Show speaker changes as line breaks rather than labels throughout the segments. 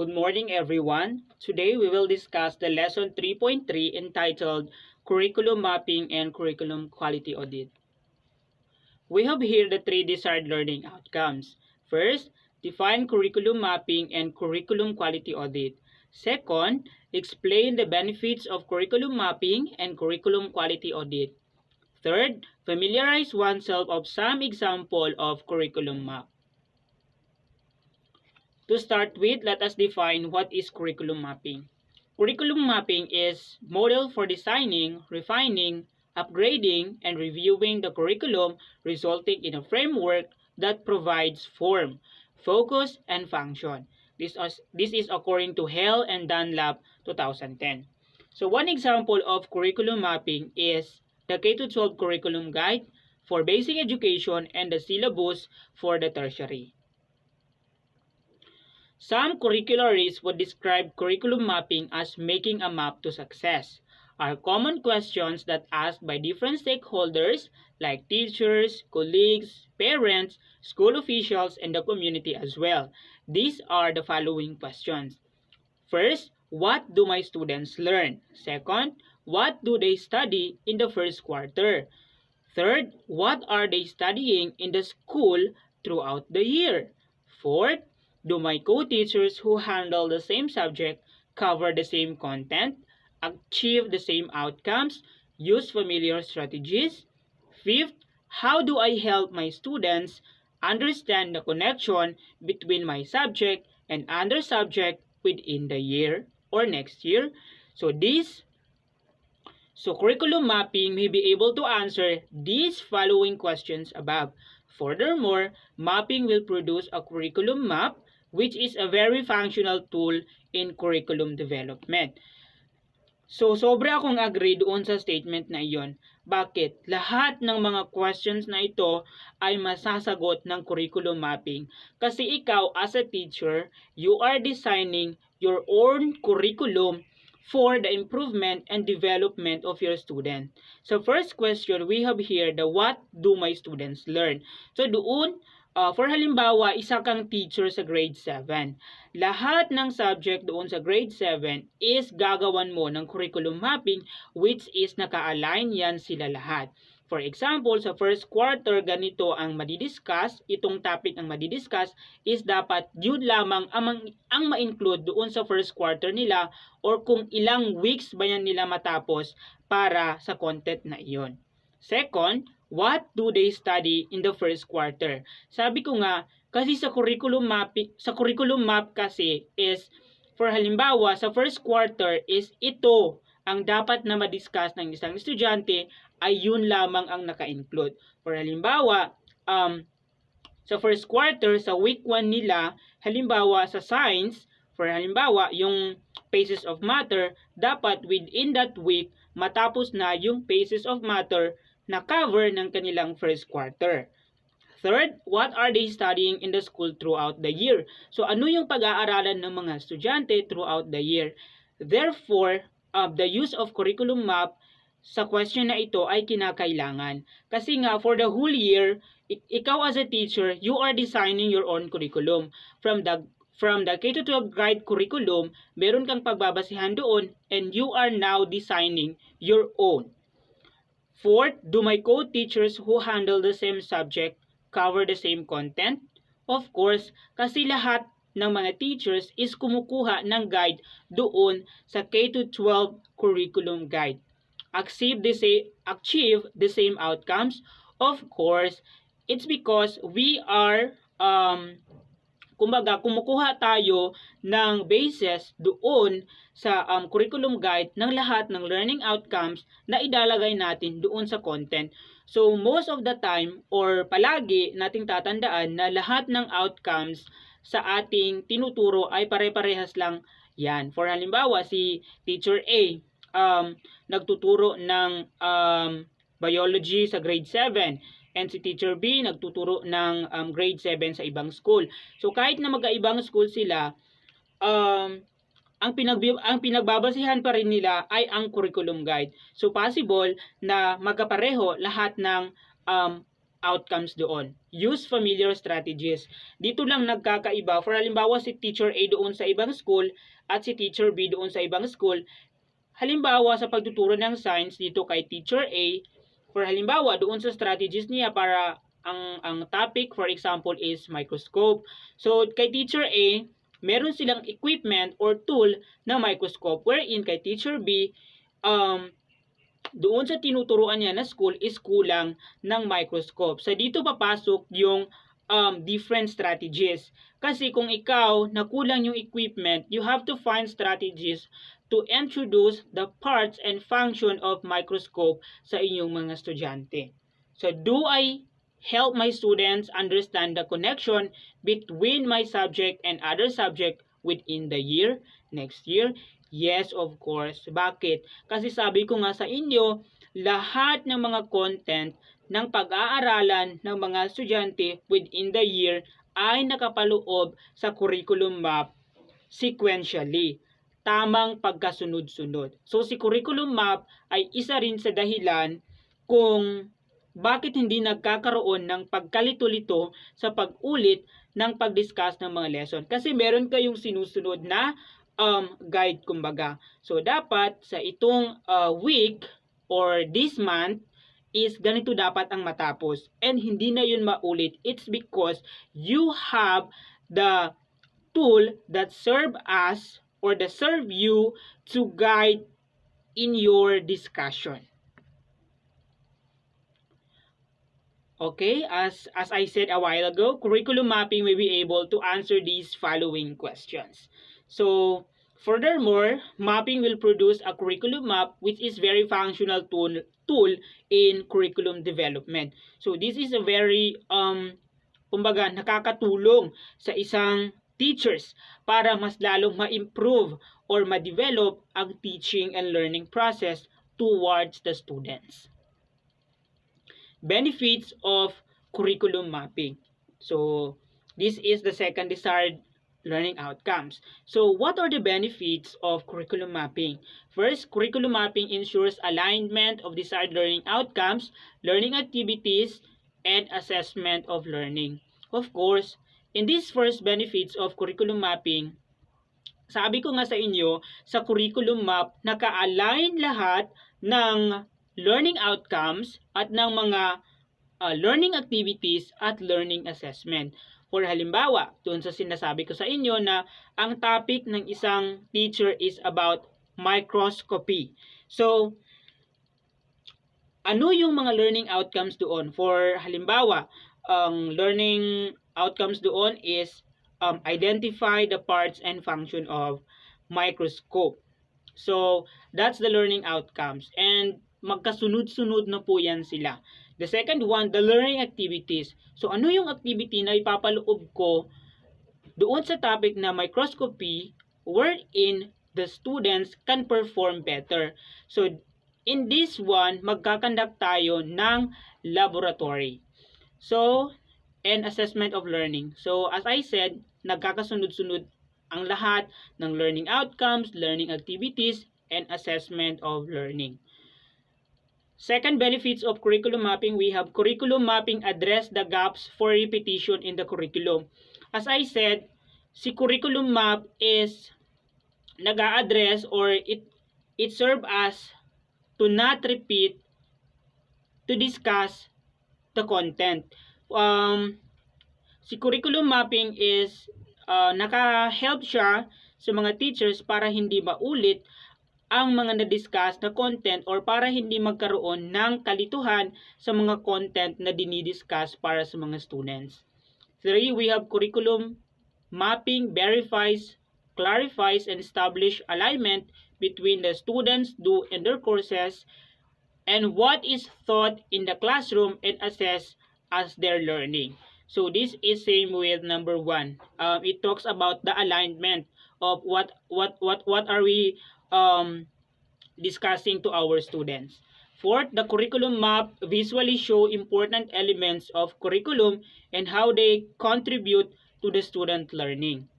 Good morning, everyone. Today we will discuss the lesson 3.3 entitled Curriculum Mapping and Curriculum Quality Audit. We have here the three desired learning outcomes. First, define curriculum mapping and curriculum quality audit. Second, explain the benefits of curriculum mapping and curriculum quality audit. Third, familiarize oneself of some example of curriculum map. To start with, let us define what is curriculum mapping. Curriculum mapping is model for designing, refining, upgrading, and reviewing the curriculum, resulting in a framework that provides form, focus, and function. This is according to Hale and Dunlap 2010. So one example of curriculum mapping is the K-12 curriculum guide for basic education and the syllabus for the tertiary. Some curricularists would describe curriculum mapping as making a map to success. Are common questions that asked by different stakeholders like teachers, colleagues, parents, school officials, and the community as well. These are the following questions. First, what do my students learn? Second, what do they study in the first quarter? Third, what are they studying in the school throughout the year? Fourth, do my co-teachers who handle the same subject cover the same content, achieve the same outcomes, use familiar strategies? Fifth, how do I help my students understand the connection between my subject and other subject within the year or next year? So curriculum mapping may be able to answer these following questions above. Furthermore, mapping will produce a curriculum map, which is a very functional tool in curriculum development. So, sobra akong agree doon sa statement na iyon. Bakit? Lahat ng mga questions na ito ay masasagot ng curriculum mapping. Kasi ikaw, as a teacher, you are designing your own curriculum for the improvement and development of your student. So, first question, we have here the what do my students learn? So, doon, for halimbawa, isa kang teacher sa grade 7. Lahat ng subject doon sa grade 7 is gagawan mo ng curriculum mapping which is naka-align yan sila lahat. For example, sa first quarter, ganito ang madidiscuss, itong topic ang madidiscuss is dapat yun lamang ang ma-include doon sa first quarter nila or kung ilang weeks ba yan nila matapos para sa content na iyon. Second, what do they study in the first quarter? Sabi ko nga, kasi sa curriculum map kasi is for halimbawa sa first quarter is ito ang dapat na ma-discuss ng isang estudyante ay yun lamang ang naka-include. For halimbawa, sa first quarter, sa week 1 nila, halimbawa sa science, for halimbawa, yung phases of matter, dapat within that week, matapos na yung phases of matter na cover ng kanilang first quarter. Third, what are they studying in the school throughout the year? So, ano yung pag-aaralan ng mga estudyante throughout the year? Therefore, the use of curriculum map sa question na ito ay kinakailangan. Kasi nga, for the whole year, ikaw as a teacher, you are designing your own curriculum. From the K-12 guide curriculum, meron kang pagbabasihan doon and you are now designing your own. Fourth, do my co-teachers who handle the same subject cover the same content? Of course, kasi lahat ng mga teachers is kumukuha ng guide doon sa K-12 curriculum guide. Achieve the same outcomes? Of course, it's because we are kumbaga kumukuha tayo ng basis doon sa curriculum guide ng lahat ng learning outcomes na ilalagay natin doon sa content. So most of the time or palagi nating tatandaan na lahat ng outcomes sa ating tinuturo ay pare-parehas lang yan. For halimbawa, si Teacher A nagtuturo ng biology sa grade 7 and si Teacher B nagtuturo ng grade 7 sa ibang school. So kahit na magkaibang school sila, ang pinagbabasihan pa rin nila ay ang curriculum guide. So possible na magkapareho lahat ng outcomes doon. Use familiar strategies. Dito lang nagkakaiba. For halimbawa, si Teacher A doon sa ibang school at si Teacher B doon sa ibang school. Halimbawa, sa pagtuturo ng science dito kay Teacher A, for halimbawa, doon sa strategies niya para ang topic, for example, is microscope. So, kay Teacher A, meron silang equipment or tool na microscope, wherein kay Teacher B, doon sa tinuturuan niya na school is kulang ng microscope. So, dito papasok yung different strategies. Kasi kung ikaw na kulang yung equipment, you have to find strategies to introduce the parts and function of microscope sa inyong mga estudyante. So, do I help my students understand the connection between my subject and other subject within the year, next year? Yes, of course. Bakit? Kasi sabi ko nga sa inyo, lahat ng mga content ng pag-aaralan ng mga estudyante within the year ay nakapaloob sa curriculum map sequentially. Tamang pagkasunod-sunod. So, si curriculum map ay isa rin sa dahilan kung bakit hindi nagkakaroon ng pagkalito-lito sa pag-ulit ng pag-discuss ng mga lesson. Kasi meron kayong sinusunod na guide kumbaga. So, dapat sa itong week or this month is ganito dapat ang matapos. And hindi na yun maulit. It's because you have the tool that serve us or that serve you to guide in your discussion. Okay, as I said a while ago, curriculum mapping will be able to answer these following questions. So, furthermore, mapping will produce a curriculum map which is very functional tool in curriculum development. So, this is a very, kumbaga, nakakatulong sa isang teachers para mas lalong ma-improve or ma-develop ang teaching and learning process towards the students. Benefits of curriculum mapping. So, this is the second desired learning outcomes. So, what are the benefits of curriculum mapping? First, curriculum mapping ensures alignment of desired learning outcomes, learning activities, and assessment of learning. Of course, in these first benefits of curriculum mapping, sabi ko nga sa inyo, sa curriculum map, naka-align lahat ng learning outcomes at ng mga learning activities at learning assessment. For halimbawa, doon sa sinasabi ko sa inyo na ang topic ng isang teacher is about microscopy. So, ano yung mga learning outcomes doon? For halimbawa, ang learning outcomes doon is identify the parts and function of microscope. So, that's the learning outcomes. And magkasunod-sunod na po yan sila. The second one, the learning activities. So, ano yung activity na ipapaloob ko doon sa topic na microscopy wherein the students can perform better. So, in this one, magkakandak tayo ng laboratory. So, and assessment of learning. So, as I said, nagkakasunod-sunod ang lahat ng learning outcomes, learning activities, and assessment of learning. Second benefits of curriculum mapping, we have curriculum mapping address the gaps for repetition in the curriculum. As I said, si curriculum map is nag-a-address or it serve as to not repeat, to discuss the content. Si curriculum mapping is naka-help siya sa mga teachers para hindi maulit ang mga na-discuss na content or para hindi magkaroon ng kalituhan sa mga content na dinidiscuss para sa mga students. 3, we have curriculum mapping verifies, clarifies, and establish alignment between the students do in their courses and what is taught in the classroom and assessed as their learning. So this is same with number 1. It talks about the alignment of what are we discussing to our students. Fourth, the curriculum map visually show important elements of curriculum and how they contribute to the student learning.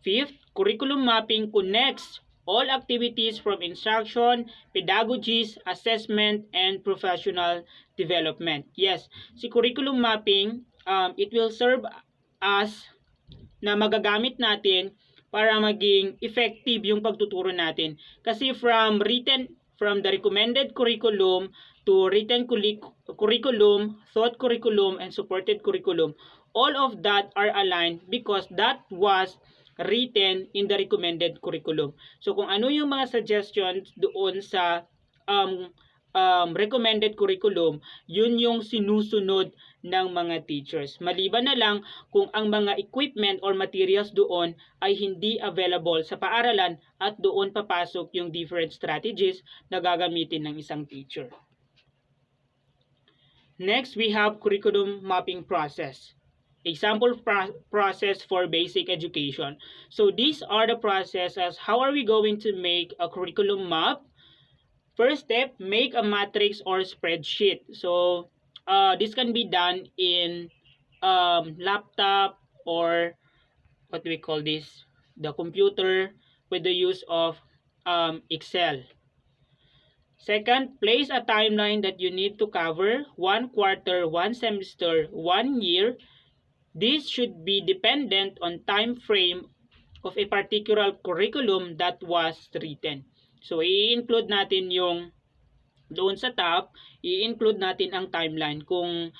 Fifth, curriculum mapping connects all activities from instruction, pedagogies, assessment, and professional development. Yes, si curriculum mapping, it will serve as na magagamit natin para maging effective yung pagtuturo natin. Kasi from the recommended curriculum to written curriculum, thought curriculum, and supported curriculum, all of that are aligned because that was written in the recommended curriculum. So kung ano yung mga suggestions doon sa um, recommended curriculum, yun yung sinusunod ng mga teachers. Maliban na lang kung ang mga equipment or materials doon ay hindi available sa paaralan at doon papasok yung different strategies na gagamitin ng isang teacher. Next, we have curriculum mapping process. Example process for basic education. So these are the processes. How are we going to make a curriculum map? First step, make a matrix or spreadsheet. So this can be done in laptop or what do we call this, the computer, with the use of Excel. Second, place a timeline that you need to cover: 1 quarter, 1 semester, 1 year. This should be dependent on time frame of a particular curriculum that was written. So i-include natin yung doon sa top, i-include natin ang timeline kung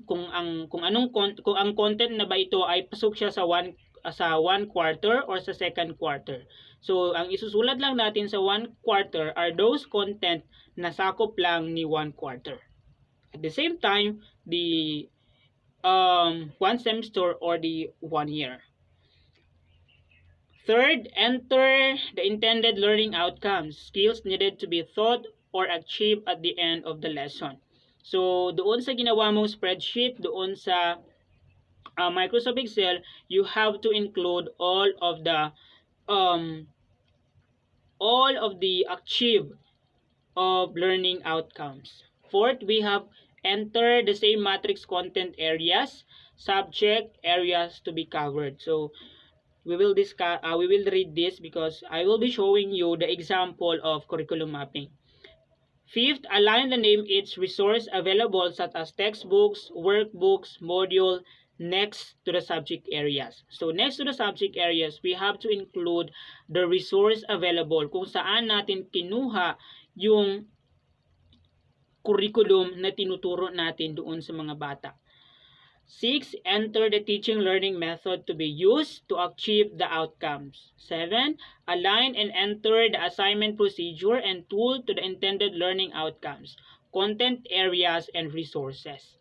kung ang content na ba ito ay pasok siya sa one quarter or sa second quarter. So ang isusulat lang natin sa 1 quarter are those content na sakop lang ni 1 quarter. At the same time, the 1 semester or the 1 year. Third, enter the intended learning outcomes, skills needed to be taught or achieved at the end of the lesson. So, doon sa ginawa mong spreadsheet, doon sa Microsoft Excel, you have to include all of the achieved of learning outcomes. Fourth, we have enter the same matrix content areas, subject areas to be covered. So, we will read this because I will be showing you the example of curriculum mapping. Fifth, align the name each resource available such as textbooks, workbooks, module next to the subject areas. So next to the subject areas, we have to include the resource available kung saan natin kinuha yung curriculum na tinuturo natin doon sa mga bata. 6. Enter the teaching learning method to be used to achieve the outcomes. 7. Align and enter the assignment procedure and tool to the intended learning outcomes, content areas, and resources.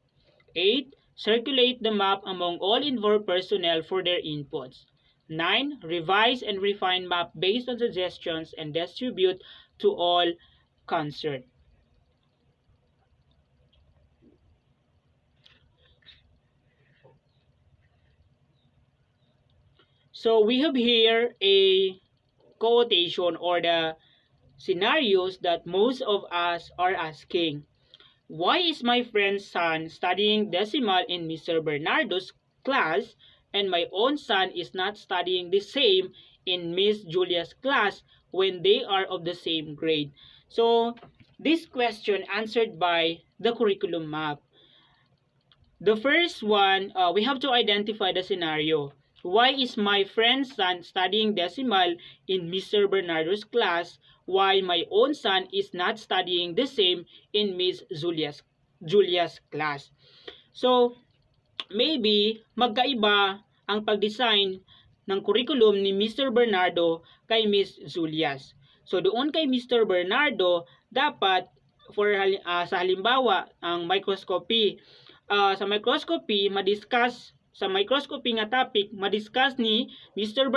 8. Circulate the map among all involved personnel for their inputs. 9. Revise and refine map based on suggestions and distribute to all concerned. So we have here a quotation or the scenarios that most of us are asking. Why is my friend's son studying decimal in Mr. Bernardo's class and my own son is not studying the same in Miss Julia's class when they are of the same grade? So this question answered by the curriculum map. The first one, we have to identify the scenario. Why is my friend's son studying decimal in Mr. Bernardo's class while my own son is not studying the same in Miss Julia's class? So, maybe magkaiba ang pag-design ng curriculum ni Mr. Bernardo kay Miss Julia's. So, doon kay Mr. Bernardo, dapat sa halimbawa, ang microscopy. Sa microscopy, sa microscopy nga topic, madiscuss ni Mr.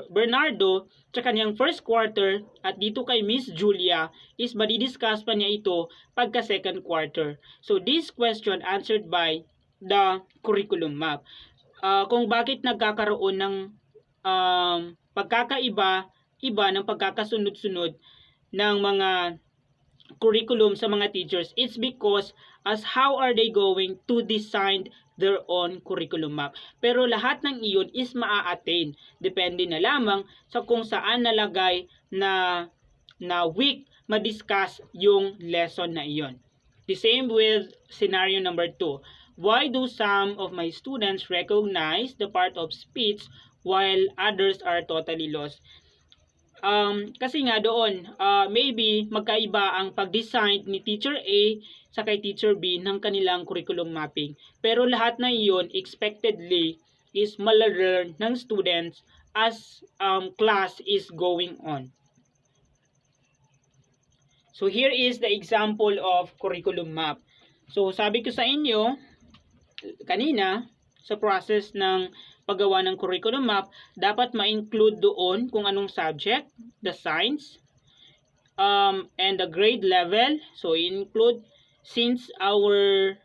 Bernardo sa kanyang first quarter at dito kay Miss Julia is madidiscuss pa niya ito pagka second quarter. So this question answered by the curriculum map. Kung bakit nagkakaroon ng pagkakaiba ng pagkakasunod-sunod ng mga curriculum sa mga teachers, it's because as how are they going to design their own curriculum map. Pero lahat ng iyon is maa-attain. Depende na lamang sa kung saan nalagay na week ma-discuss yung lesson na iyon. The same with scenario number 2. Why do some of my students recognize the part of speech while others are totally lost? Kasi nga doon, maybe magkaiba ang pag-design ni Teacher A sa kay Teacher B ng kanilang curriculum mapping. Pero lahat na iyon expectedly is malalearn ng students as class is going on. So here is the example of curriculum map. So sabi ko sa inyo kanina sa process ng paggawa ng curriculum map, dapat ma-include doon kung anong subject, the science, and the grade level. So include, since our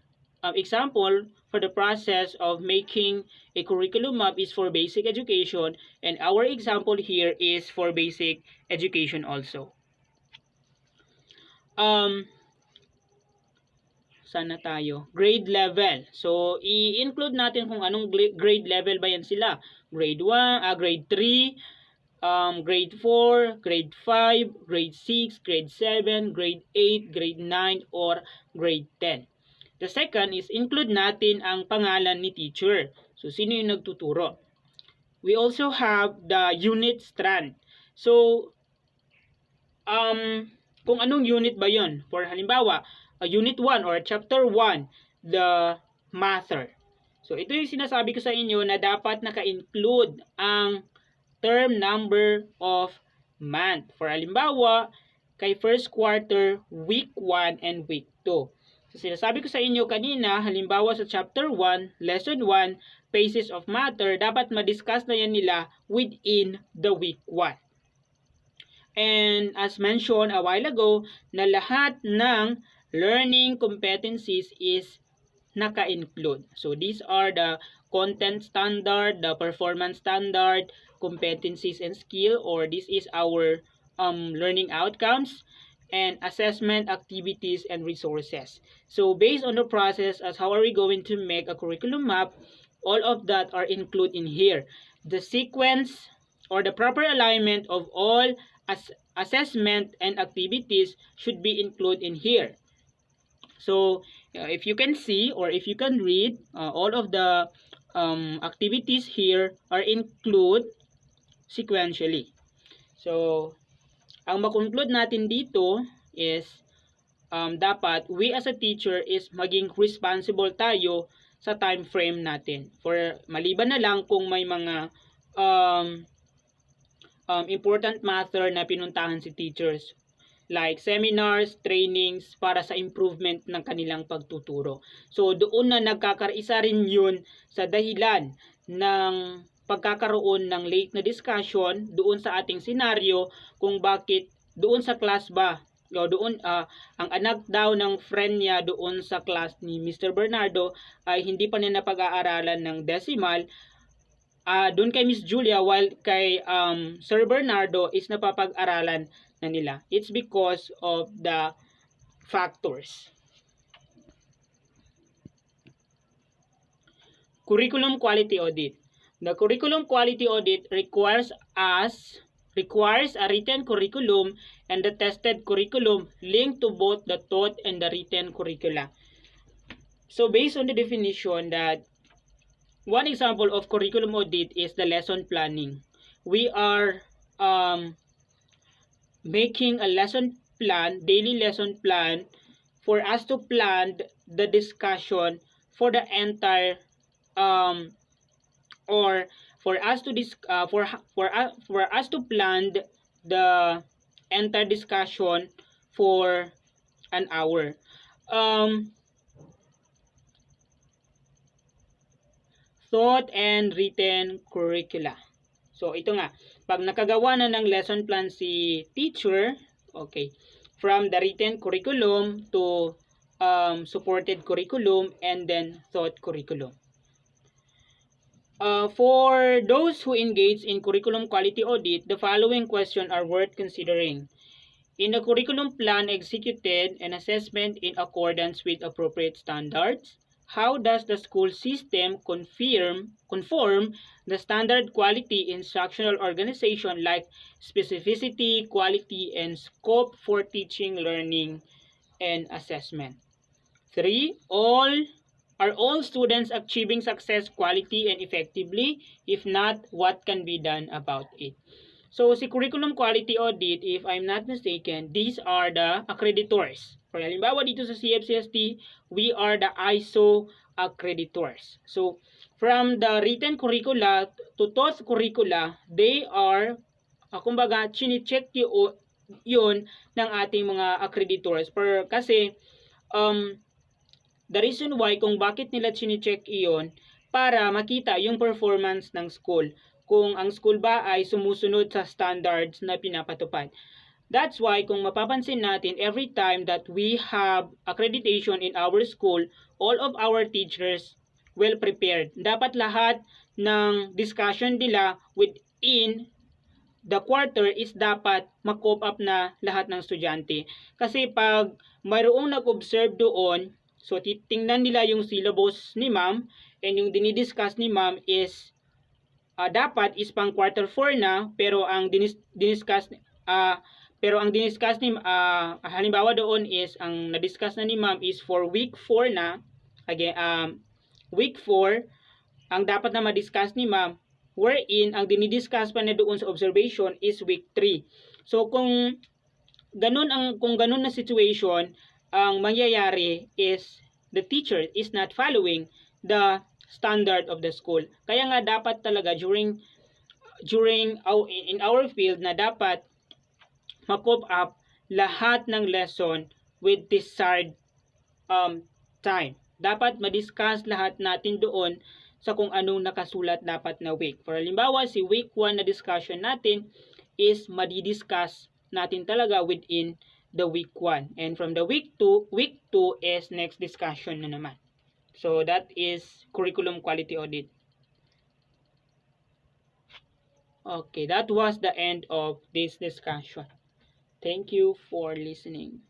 example for the process of making a curriculum map is for basic education, and our example here is for basic education also. Sana tayo. Grade level. So, i-include natin kung anong grade level ba yan sila. Grade 1, grade 3, grade 4, grade 5, grade 6, grade 7, grade 8, grade 9, or grade 10. The second is include natin ang pangalan ni teacher. So, sino yung nagtuturo? We also have the unit strand. So, kung anong unit ba yon? For halimbawa, Unit 1 or Chapter 1, the Matter. So, ito yung sinasabi ko sa inyo na dapat naka-include ang term number of month. For halimbawa, kay first quarter, week 1 and week 2. So, sinasabi ko sa inyo kanina, halimbawa sa Chapter 1, Lesson 1, Phases of Matter, dapat ma-discuss na yan nila within the week 1. And as mentioned a while ago, na lahat ng learning competencies is naka-include. So these are the content standard, the performance standard, competencies and skill, or this is our learning outcomes, and assessment activities and resources. So based on the process as how are we going to make a curriculum map, all of that are included in here. The sequence or the proper alignment of all assessment and activities should be included in here. So, if you can see or if you can read, all of the activities here are included sequentially. So, ang makonclude natin dito is dapat we as a teacher is maging responsible tayo sa time frame natin. For maliban na lang kung may mga important matter na pinuntahan si teachers, like seminars, trainings para sa improvement ng kanilang pagtuturo. So doon na nagkakaisa rin yun sa dahilan ng pagkakaroon ng late na discussion doon sa ating senaryo kung bakit doon sa class ba o doon ang anak daw ng friend niya doon sa class ni Mr. Bernardo ay hindi pa niya napag-aaralan ng decimal, doon kay Miss Julia, while kay Sir Bernardo is napapag-aralan na nila. It's because of the factors. Curriculum quality audit. The curriculum quality audit requires a written curriculum and the tested curriculum linked to both the taught and the written curricula. So based on the definition, that one example of curriculum audit is the lesson planning. We are making a lesson plan, daily lesson plan, for us to plan the discussion for the entire or for us to for us to plan the entire discussion for an hour. Thought and written curricula. So ito nga, pag nakagawa na ng lesson plan si teacher, okay, from the written curriculum to supported curriculum and then thought curriculum. For those who engage in curriculum quality audit, the following questions are worth considering. In the curriculum plan executed an assessment in accordance with appropriate standards? how does the school system conform the standard quality instructional organization like specificity, quality, and scope for teaching, learning, and assessment? 3. Are all students achieving success, quality, and effectively? If not, what can be done about it? So, si curriculum quality audit, if I'm not mistaken, these are the accreditors. For halimbawa dito sa CFCST, we are the ISO accreditors. So, from the written curricula to taught curricula, they are, kumbaga, chine-check yun ng ating mga accreditors. Kasi, um, the reason why kung bakit nila chine-check iyon, para makita yung performance ng school. Kung ang school ba ay sumusunod sa standards na pinapatupad. That's why kung mapapansin natin, every time that we have accreditation in our school, all of our teachers well prepared. Dapat lahat ng discussion nila within the quarter is dapat ma-cope up na lahat ng estudyante. Kasi pag mayroong nag-observe doon, so titingnan nila yung syllabus ni ma'am, and yung dinidiscuss ni ma'am is dapat is pang quarter 4 na, pero ang diniscuss ni halimbawa doon is ang na-discuss na ni ma'am is for week 4 na. Again, week 4 ang dapat na ma-discuss ni ma'am, wherein ang dinidiscuss pa na doon sa observation is week 3. So kung ganun na situation, ang mangyayari is the teacher is not following the standard of the school. Kaya nga dapat talaga in our field na dapat ma-cope up lahat ng lesson with desired time. Dapat ma-discuss lahat natin doon sa kung anong nakasulat dapat na week. For halimbawa, si week 1 na discussion natin is madi-discuss natin talaga within the week 1. And from the week 2 is next discussion na naman. So that is curriculum quality audit. Okay, that was the end of this discussion. Thank you for listening.